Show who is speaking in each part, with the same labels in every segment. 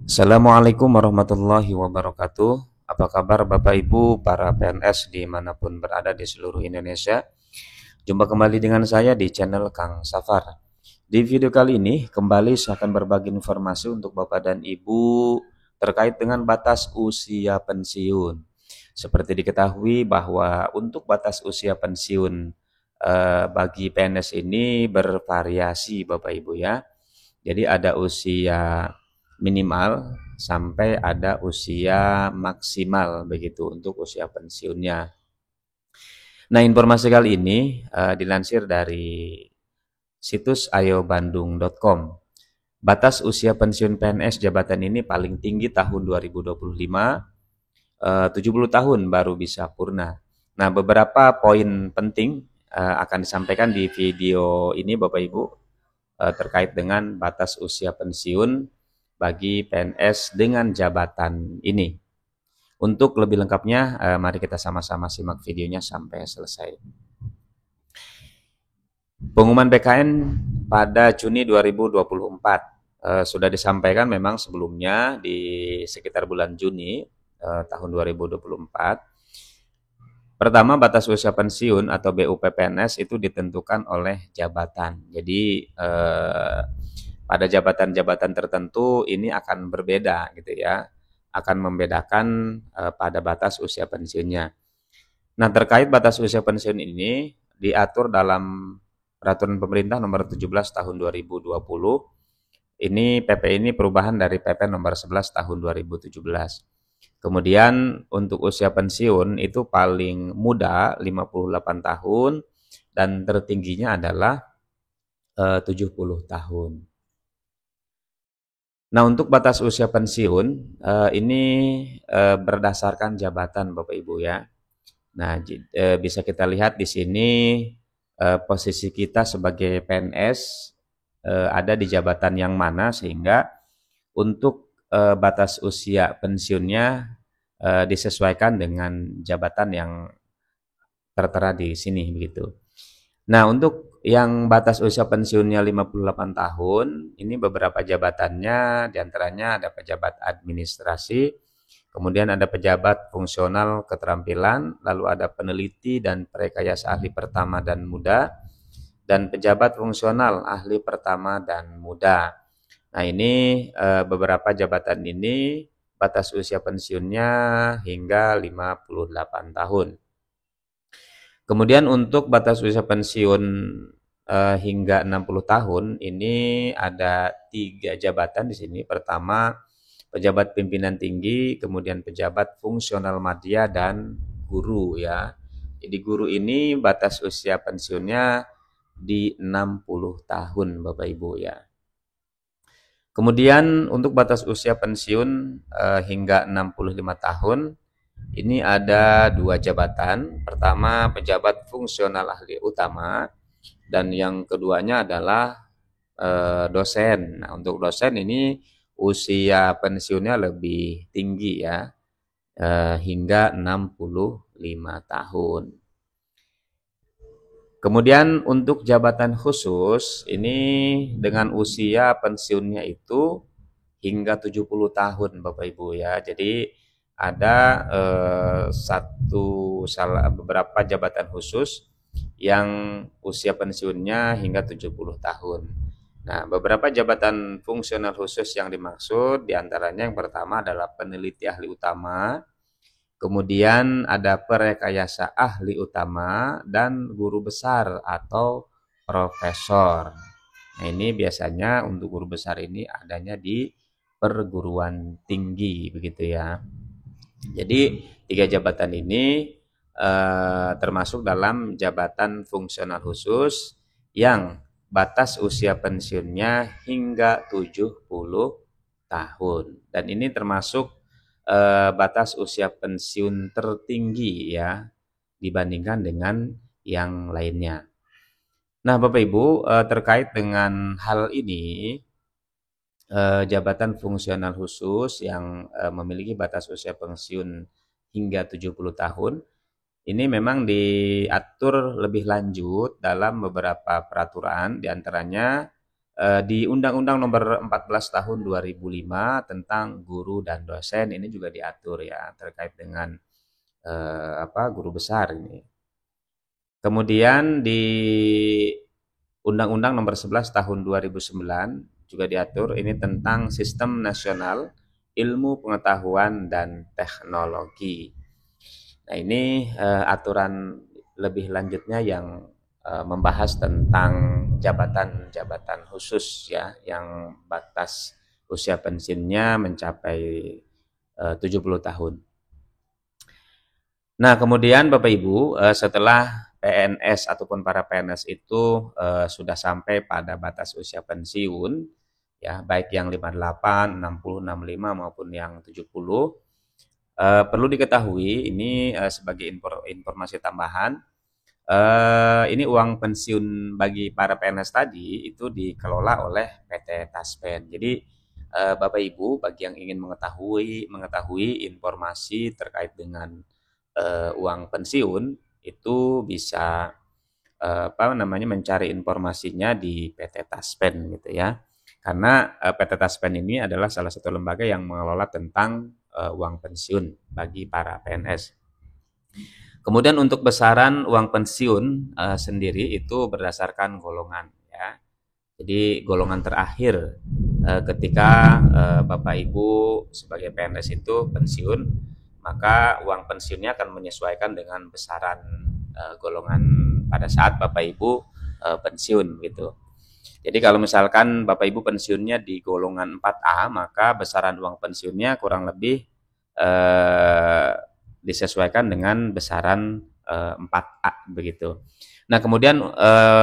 Speaker 1: Assalamualaikum warahmatullahi wabarakatuh. Apa kabar Bapak Ibu para PNS dimanapun berada di seluruh Indonesia? Jumpa kembali dengan saya di channel Kang Safar. Di video kali ini kembali saya akan berbagi informasi untuk Bapak dan Ibu terkait dengan batas usia pensiun. Seperti diketahui bahwa untuk batas usia pensiun bagi PNS ini bervariasi Bapak Ibu ya. Jadi ada usia minimal sampai ada usia maksimal begitu untuk usia pensiunnya. Nah, informasi kali ini dilansir dari situs ayobandung.com. Batas usia pensiun PNS jabatan ini paling tinggi tahun 2025, 70 tahun baru bisa purna. Nah, beberapa poin penting akan disampaikan di video ini Bapak Ibu terkait dengan batas usia pensiun bagi PNS dengan jabatan ini. Untuk lebih lengkapnya, mari kita sama-sama simak videonya sampai selesai. Pengumuman BKN pada Juni 2024 sudah disampaikan memang sebelumnya di sekitar bulan Juni tahun 2024. Pertama, batas usia pensiun atau BUP-PNS itu ditentukan oleh jabatan. Jadi pada jabatan-jabatan tertentu ini akan berbeda gitu ya, akan membedakan pada batas usia pensiunnya. Nah, terkait batas usia pensiun ini diatur dalam Peraturan Pemerintah Nomor 17 Tahun 2020. Ini PP ini perubahan dari PP Nomor 11 Tahun 2017. Kemudian untuk usia pensiun itu paling muda 58 tahun dan tertingginya adalah 70 tahun. Nah, untuk batas usia pensiun ini berdasarkan jabatan Bapak Ibu ya. Nah, bisa kita lihat di sini posisi kita sebagai PNS ada di jabatan yang mana sehingga untuk batas usia pensiunnya disesuaikan dengan jabatan yang tertera di sini begitu. Nah, untuk yang batas usia pensiunnya 58 tahun, ini beberapa jabatannya, diantaranya ada pejabat administrasi, kemudian ada pejabat fungsional keterampilan, lalu ada peneliti dan perekayasa ahli pertama dan muda, dan pejabat fungsional ahli pertama dan muda. Nah, ini beberapa jabatan ini batas usia pensiunnya hingga 58 tahun. Kemudian untuk batas usia pensiun hingga 60 tahun ini ada 3 jabatan di sini. Pertama, pejabat pimpinan tinggi, kemudian pejabat fungsional madya dan guru ya. Jadi guru ini batas usia pensiunnya di 60 tahun Bapak Ibu ya. Kemudian untuk batas usia pensiun hingga 65 tahun ini ada 2 jabatan. Pertama, pejabat fungsional ahli utama dan yang keduanya adalah dosen. Nah, untuk dosen ini usia pensiunnya lebih tinggi ya, hingga 65 tahun. Kemudian untuk jabatan khusus ini dengan usia pensiunnya itu hingga 70 tahun Bapak Ibu ya. Jadi ada beberapa jabatan khusus yang usia pensiunnya hingga 70 tahun. Nah, beberapa jabatan fungsional khusus yang dimaksud diantaranya yang pertama adalah peneliti ahli utama, kemudian ada perekayasa ahli utama dan guru besar atau profesor. Nah, ini biasanya untuk guru besar ini adanya di perguruan tinggi begitu ya. Jadi 3 jabatan ini termasuk dalam jabatan fungsional khusus yang batas usia pensiunnya hingga 70 tahun. Dan ini termasuk batas usia pensiun tertinggi ya dibandingkan dengan yang lainnya. Nah, Bapak Ibu, terkait dengan hal ini, jabatan fungsional khusus yang memiliki batas usia pensiun hingga 70 tahun, ini memang diatur lebih lanjut dalam beberapa peraturan, diantaranya di Undang-Undang Nomor 14 Tahun 2005 tentang guru dan dosen ini juga diatur ya terkait dengan guru besar ini. Kemudian di Undang-Undang Nomor 11 Tahun 2009 juga diatur ini tentang Sistem Nasional Ilmu Pengetahuan dan Teknologi. Nah, ini aturan lebih lanjutnya yang membahas tentang jabatan-jabatan khusus ya yang batas usia pensiunnya mencapai 70 tahun. Nah, kemudian Bapak Ibu, setelah PNS ataupun para PNS itu sudah sampai pada batas usia pensiun, ya baik yang 58, 60, 65 maupun yang 70, perlu diketahui ini sebagai informasi tambahan, ini uang pensiun bagi para PNS tadi itu dikelola oleh PT Taspen. Jadi Bapak Ibu bagi yang ingin mengetahui informasi terkait dengan uang pensiun itu bisa mencari informasinya di PT Taspen gitu ya. Karena PT Taspen ini adalah salah satu lembaga yang mengelola tentang uang pensiun bagi para PNS. Kemudian untuk besaran uang pensiun sendiri itu berdasarkan golongan ya. Jadi golongan terakhir ketika Bapak Ibu sebagai PNS itu pensiun, maka uang pensiunnya akan menyesuaikan dengan besaran golongan pada saat Bapak Ibu pensiun gitu. Jadi kalau misalkan Bapak Ibu pensiunnya di golongan 4A, maka besaran uang pensiunnya kurang lebih disesuaikan dengan besaran 4A begitu. Nah, kemudian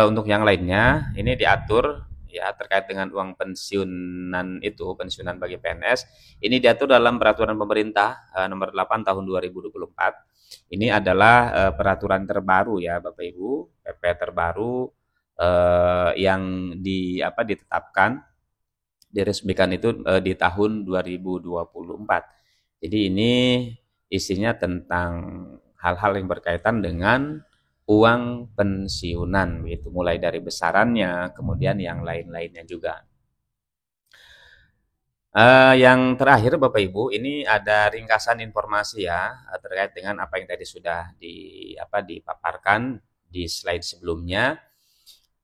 Speaker 1: untuk yang lainnya ini diatur ya terkait dengan uang pensiunan itu, pensiunan bagi PNS, ini diatur dalam peraturan pemerintah nomor 8 tahun 2024. Ini adalah peraturan terbaru ya Bapak Ibu, PP terbaru yang ditetapkan, diresmikan itu di tahun 2024. Jadi ini isinya tentang hal-hal yang berkaitan dengan uang pensiunan gitu, mulai dari besarannya, kemudian yang lain-lainnya juga. Yang terakhir Bapak Ibu, ini ada ringkasan informasi ya terkait dengan apa yang tadi sudah dipaparkan di slide sebelumnya.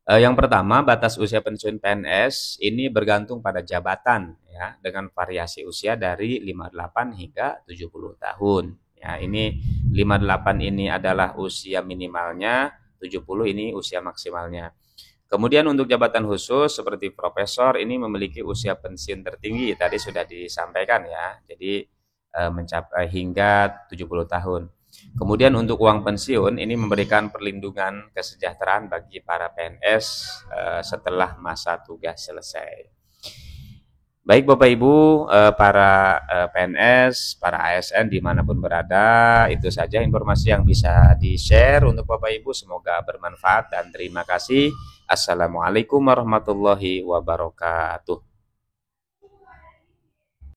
Speaker 1: Yang pertama, batas usia pensiun PNS ini bergantung pada jabatan ya, dengan variasi usia dari 58 hingga 70 tahun. Ya, ini 58 ini adalah usia minimalnya, 70 ini usia maksimalnya. Kemudian untuk jabatan khusus seperti profesor ini memiliki usia pensiun tertinggi, tadi sudah disampaikan ya. Jadi mencapai hingga 70 tahun. Kemudian untuk uang pensiun ini memberikan perlindungan kesejahteraan bagi para PNS setelah masa tugas selesai. Baik Bapak Ibu, para PNS, para ASN dimanapun berada, itu saja informasi yang bisa di-share untuk Bapak Ibu. Semoga bermanfaat dan terima kasih. Assalamualaikum warahmatullahi wabarakatuh.